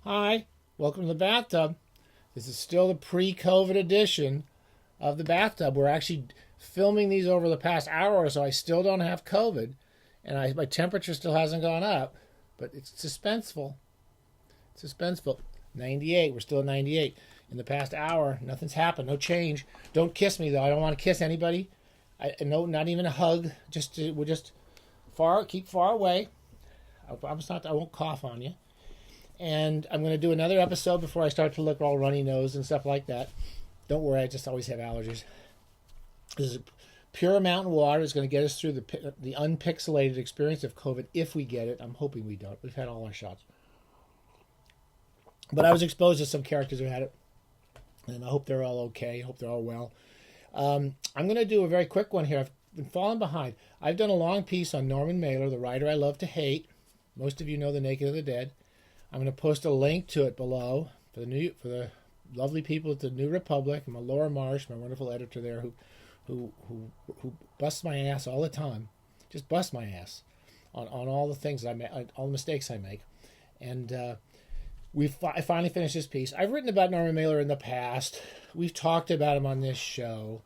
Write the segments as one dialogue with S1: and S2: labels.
S1: Hi, welcome to the bathtub. This is still the pre-COVID edition of the bathtub. We're actually filming these over the past hour or so. I still don't have COVID, and my temperature still hasn't gone up, but it's suspenseful. It's suspenseful. 98. We're still at 98. In the past hour, nothing's happened. No change. Don't kiss me though. I don't want to kiss anybody. No, not even a hug. We're just keep far away. I promise not. I won't cough on you. And I'm going to do another episode before I start to look all runny nosed and stuff like that. Don't worry, I just always have allergies. This is pure mountain water. It's going to get us through the unpixelated experience of COVID if we get it. I'm hoping we don't. We've had all our shots. But I was exposed to some characters who had it. And I hope they're all okay. I hope they're all well. I'm going to do a very quick one here. I've been falling behind. I've done a long piece on Norman Mailer, the writer I love to hate. Most of you know The Naked and the Dead. I'm going to post a link to it below for the lovely people at the New Republic and Laura Marsh, my wonderful editor there, who busts my ass all the time, just busts my ass on all the things I make, all the mistakes I make, and I finally finished this piece. I've written about Norman Mailer in the past. We've talked about him on this show.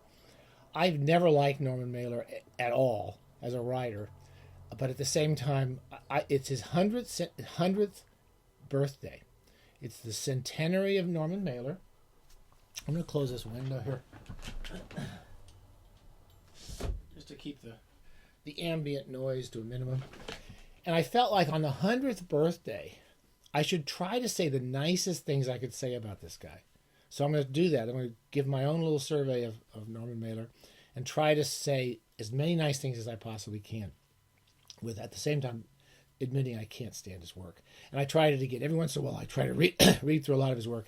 S1: I've never liked Norman Mailer at all as a writer, but at the same time, it's his 100th birthday. It's the centenary of Norman Mailer. I'm going to close this window here just to keep the ambient noise to a minimum. And I felt like on the 100th birthday, I should try to say the nicest things I could say about this guy. So I'm going to do that. I'm going to give my own little survey of Norman Mailer and try to say as many nice things as I possibly can, with at the same time admitting I can't stand his work. And I try to get every once in a while. I try to read through a lot of his work,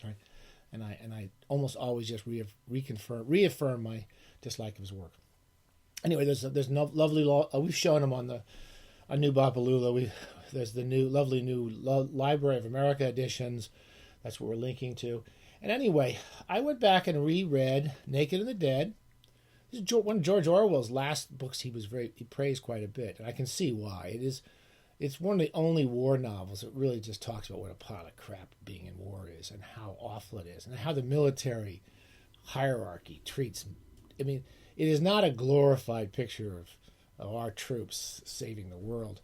S1: and I almost always just reaffirm my dislike of his work. Anyway, there's no lovely we've shown him on New Bapalula. There's the lovely new Library of America editions. That's what we're linking to. And anyway, I went back and reread Naked and the Dead. This is one of George Orwell's last books. He praised quite a bit, and I can see why. It's one of the only war novels that really just talks about what a pile of crap being in war is and how awful it is and how the military hierarchy treats. I mean, it is not a glorified picture of our troops saving the world.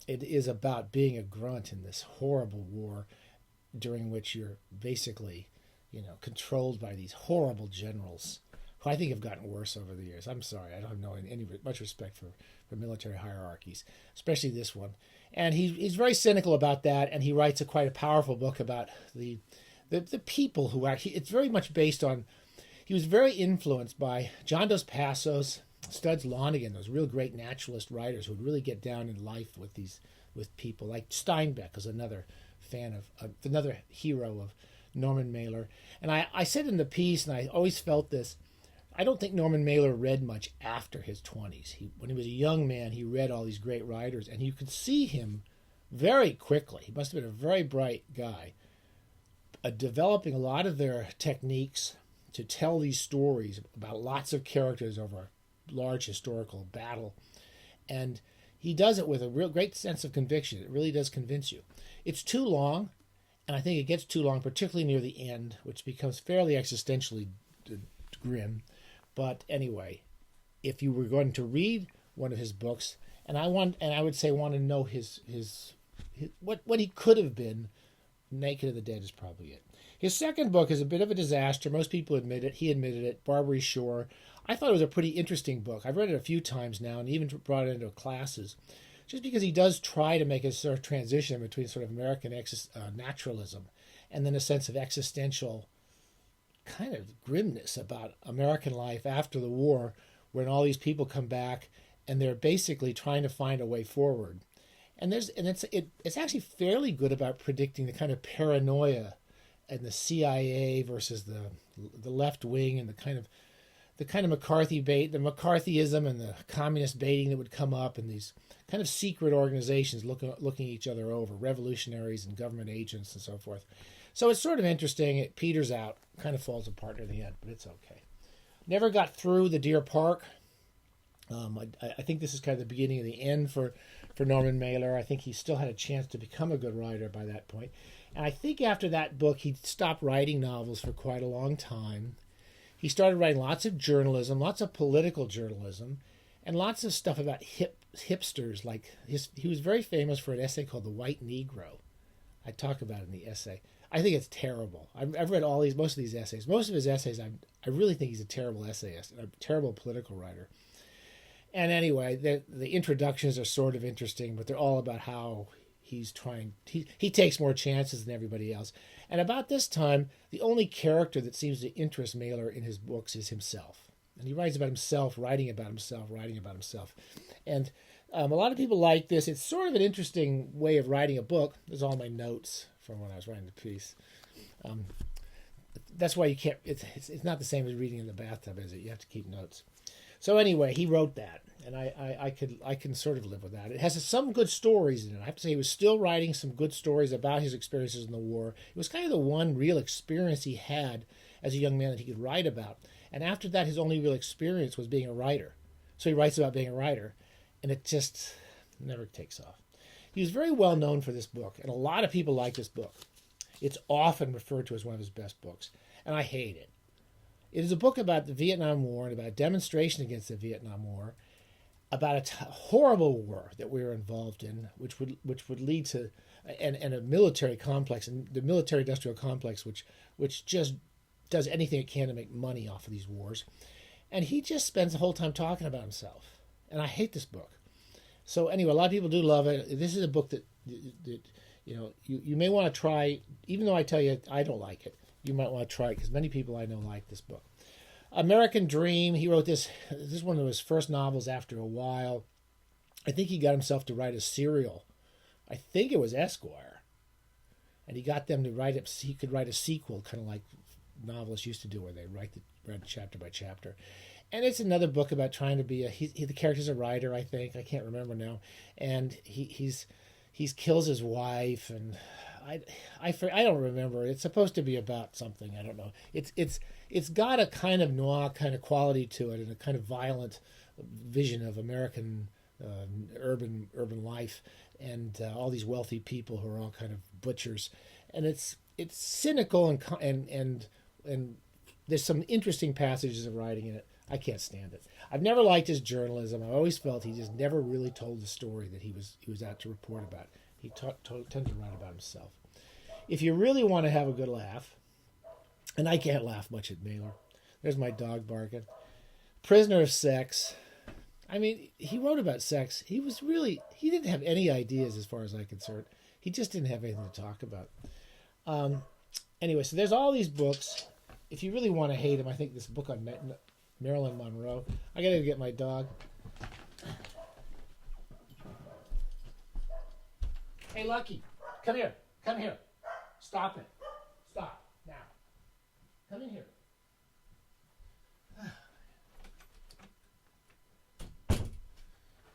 S1: It is about being a grunt in this horrible war during which you're basically, controlled by these horrible generals who I think have gotten worse over the years. I'm sorry, I don't have much respect for military hierarchies, especially this one. And he's very cynical about that, and he writes quite a powerful book about the people who actually, it's very much based on, he was very influenced by John Dos Passos, Studs Lonergan, those real great naturalist writers who would really get down in life with people, like Steinbeck is another fan of another hero of Norman Mailer. And I said in the piece, and I always felt this, I don't think Norman Mailer read much after his 20s. When he was a young man, he read all these great writers, and you could see him very quickly. He must have been a very bright guy, developing a lot of their techniques to tell these stories about lots of characters over a large historical battle. And he does it with a real great sense of conviction. It really does convince you. It's too long, and I think it gets too long, particularly near the end, which becomes fairly existentially grim. But anyway, if you were going to read one of his books, and I want to know his what he could have been, Naked and the Dead is probably it. His second book is a bit of a disaster. Most people admit it. He admitted it. Barbary Shore. I thought it was a pretty interesting book. I've read it a few times now, and even brought it into classes, just because he does try to make a sort of transition between sort of American naturalism and then a sense of existential kind of grimness about American life after the war, when all these people come back and they're basically trying to find a way forward. And it's actually fairly good about predicting the kind of paranoia and the CIA versus the left wing, and the kind of McCarthy bait, the McCarthyism and the communist baiting that would come up, and these kind of secret organizations looking each other over, revolutionaries and government agents and so forth. So it's sort of interesting. It peters out, kind of falls apart near the end, but it's okay. Never got through the Deer Park. I think this is kind of the beginning of the end for for Norman Mailer. I think he still had a chance to become a good writer by that point. And I think after that book, he stopped writing novels for quite a long time. He started writing lots of journalism, lots of political journalism, and lots of stuff about hipsters. Like he was very famous for an essay called The White Negro. I talk about it in the essay. I think it's terrible. I've read most of these essays. Most of his essays, I really think he's a terrible essayist, a terrible political writer. And anyway, the introductions are sort of interesting, but they're all about how he takes more chances than everybody else. And about this time, the only character that seems to interest Mailer in his books is himself. And he writes about himself, writing about himself. And a lot of people like this. It's sort of an interesting way of writing a book. There's all my notes from when I was writing the piece. That's why you can't. It's not the same as reading in the bathtub, is it? You have to keep notes. So anyway, he wrote that, and I can sort of live with that. It has some good stories in it. I have to say, he was still writing some good stories about his experiences in the war. It was kind of the one real experience he had as a young man that he could write about. And after that, his only real experience was being a writer. So he writes about being a writer, and it just never takes off. He was very well known for this book, and a lot of people like this book. It's often referred to as one of his best books, and I hate it. It is a book about the Vietnam War and about demonstration against the Vietnam War, about a horrible war that we were involved in, which would lead to and a military complex, and the military-industrial complex, which just does anything it can to make money off of these wars. And he just spends the whole time talking about himself. And I hate this book. So anyway, a lot of people do love it. This is a book that you may want to try, even though I tell you I don't like it. You might want to try it because many people I know like this book. American Dream, he wrote this. This is one of his first novels after a while. I think he got himself to write a serial. I think it was Esquire. And he got them to write it. He could write a sequel, kind of like novelists used to do, where they read chapter by chapter. And it's another book about trying to be the character's a writer, I think. I can't remember now. And he kills his wife, and I don't remember. It's supposed to be about something. I don't know. It's got a kind of noir kind of quality to it, and a kind of violent vision of American urban life, and all these wealthy people who are all kind of butchers, and it's cynical and there's some interesting passages of writing in it. I can't stand it. I've never liked his journalism. I always felt he just never really told the story that he was out to report about. He tended to write about himself. If you really want to have a good laugh, and I can't laugh much at Mailer. There's my dog barking. Prisoner of Sex. I mean, he wrote about sex. He didn't have any ideas as far as I'm concerned. He just didn't have anything to talk about. Anyway, so there's all these books. If you really want to hate him, I think this book on Marilyn Monroe. I got to get my dog. Hey, Lucky, come here. Come here. Stop it. Stop now. Come in here.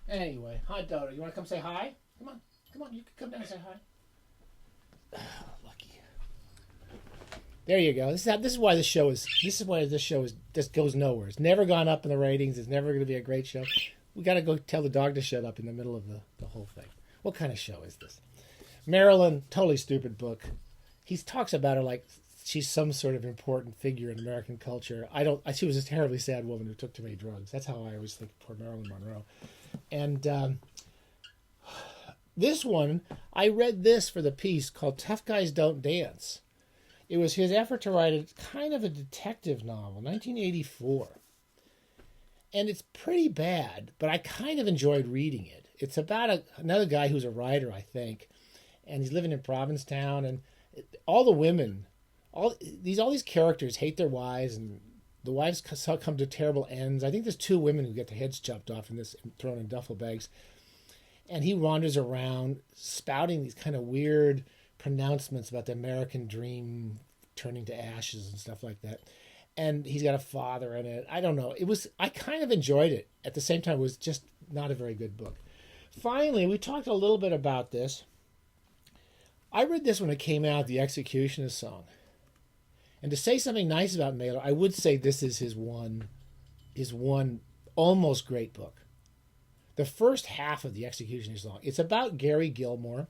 S1: Anyway, hi, Dodo. You want to come say hi? Come on. You can come down and say hi. Lucky. There you go. This is why this show just goes nowhere. It's never gone up in the ratings. It's never going to be a great show. We got to go tell the dog to shut up in the middle of the whole thing. What kind of show is this? Marilyn, totally stupid book. He talks about her like she's some sort of important figure in American culture. She was a terribly sad woman who took too many drugs. That's how I always think of poor Marilyn Monroe. And this one, I read this for the piece called Tough Guys Don't Dance. It was his effort to write a kind of a detective novel, 1984. And it's pretty bad, but I kind of enjoyed reading it. It's about another guy who's a writer, I think, and he's living in Provincetown, and all the women, all these characters hate their wives, and the wives come to terrible ends. I think there's 2 women who get their heads chopped off in this, thrown in duffel bags. And he wanders around spouting these kind of weird pronouncements about the American dream turning to ashes and stuff like that. And he's got a father in it. I don't know. I kind of enjoyed it. At the same time, it was just not a very good book. Finally, we talked a little bit about this. I read this when it came out, The Executioner's Song. And to say something nice about Mailer, I would say this is his one almost great book. the first half of the execution is long. It's about Gary Gilmore,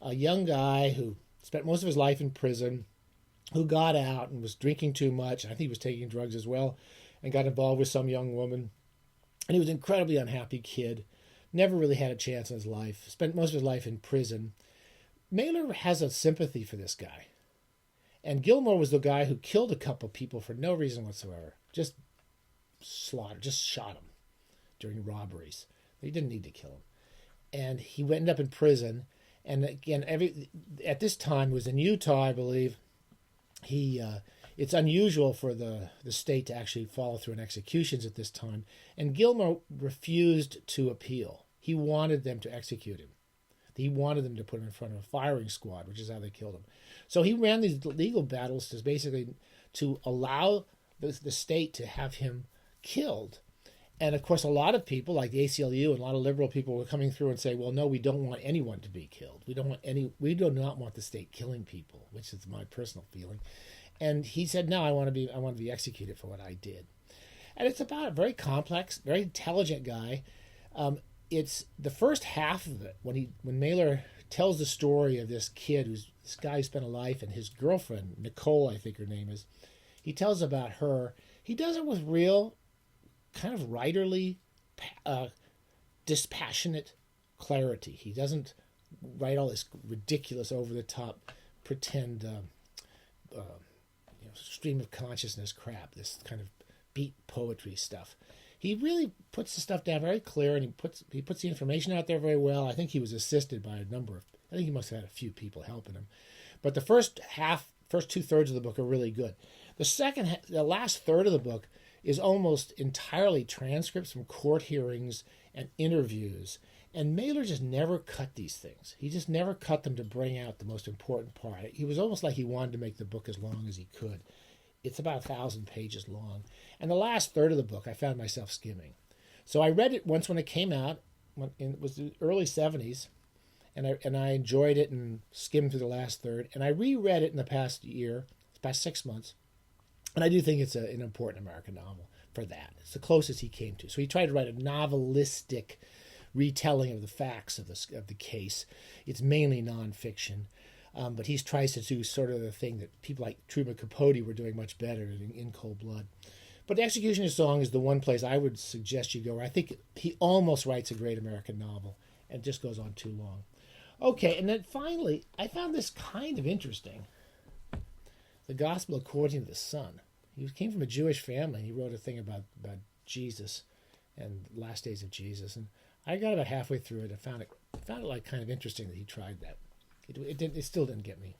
S1: a young guy who spent most of his life in prison, who got out and was drinking too much. I think he was taking drugs as well, and got involved with some young woman. And he was an incredibly unhappy kid, never really had a chance in his life, spent most of his life in prison. Mailer has a sympathy for this guy. And Gilmore was the guy who killed a couple people for no reason whatsoever. Just shot him during robberies. He didn't need to kill him. And he ended up in prison. And again, at this time, it was in Utah, I believe. It's unusual for the state to actually follow through on executions at this time. And Gilmore refused to appeal. He wanted them to execute him. He wanted them to put him in front of a firing squad, which is how they killed him. So he ran these legal battles to allow the state to have him killed. And of course, a lot of people, like the ACLU and a lot of liberal people, were coming through and say, "Well, no, we don't want anyone to be killed. We do not want the state killing people," which is my personal feeling. And he said, "No, I want to be executed for what I did." And it's about a very complex, very intelligent guy. It's the first half of it when Mailer tells the story of this guy who spent a life, and his girlfriend, Nicole, I think her name is. He tells about her. He does it with real kind of writerly, dispassionate clarity. He doesn't write all this ridiculous, over-the-top, pretend stream of consciousness crap, this kind of beat poetry stuff. He really puts the stuff down very clear, and he puts the information out there very well. I think he was assisted by I think he must have had a few people helping him. But the first 2/3 of the book are really good. The last third of the book is almost entirely transcripts from court hearings and interviews. And Mailer just never cut these things. He just never cut them to bring out the most important part. He was almost like he wanted to make the book as long as he could. It's about 1,000 pages long. And the last third of the book, I found myself skimming. So I read it once when it came out. It was the early 70s. And I enjoyed it and skimmed through the last third. And I reread it in the past 6 months. And I do think it's an important American novel for that. It's the closest he came to. So he tried to write a novelistic retelling of the facts of the case. It's mainly nonfiction. But he tries to do sort of the thing that people like Truman Capote were doing much better in Cold Blood. But The Executioner's Song is the one place I would suggest you go. I think he almost writes a great American novel and just goes on too long. Okay, and then finally, I found this kind of interesting. The Gospel According to the Son. He came from a Jewish family. And he wrote a thing about Jesus and the last days of Jesus. And I got about halfway through it. I found it like kind of interesting that he tried that. It still didn't get me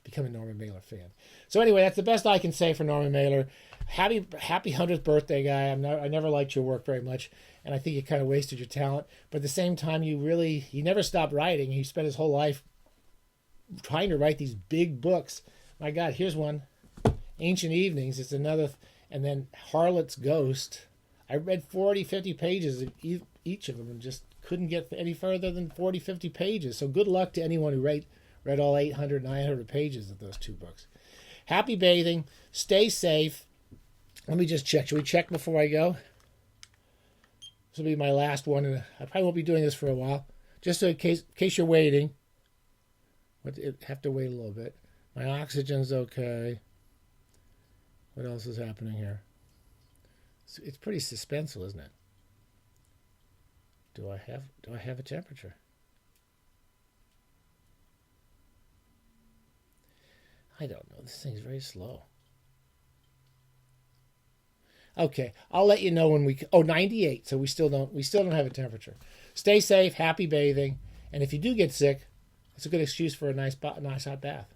S1: become a Norman Mailer fan. So anyway, that's the best I can say for Norman Mailer. Happy 100th birthday, guy. I never liked your work very much, and I think you kind of wasted your talent. But at the same time, he never stopped writing. He spent his whole life trying to write these big books. My God, here's one. Ancient Evenings. It's another. And then Harlot's Ghost. I read 40, 50 pages of each of them and just couldn't get any further than 40, 50 pages. So good luck to anyone who read all 800, 900 pages of those two books. Happy bathing. Stay safe. Let me just check. Should we check before I go? This will be my last one, and I probably won't be doing this for a while. Just in case you're waiting. Have to wait a little bit. My oxygen's okay. What else is happening here? It's pretty suspenseful, isn't it? Do I have a temperature? I don't know. This thing's very slow. Okay, I'll let you know when 98. So we still don't have a temperature. Stay safe, happy bathing, and if you do get sick, it's a good excuse for a nice hot bath.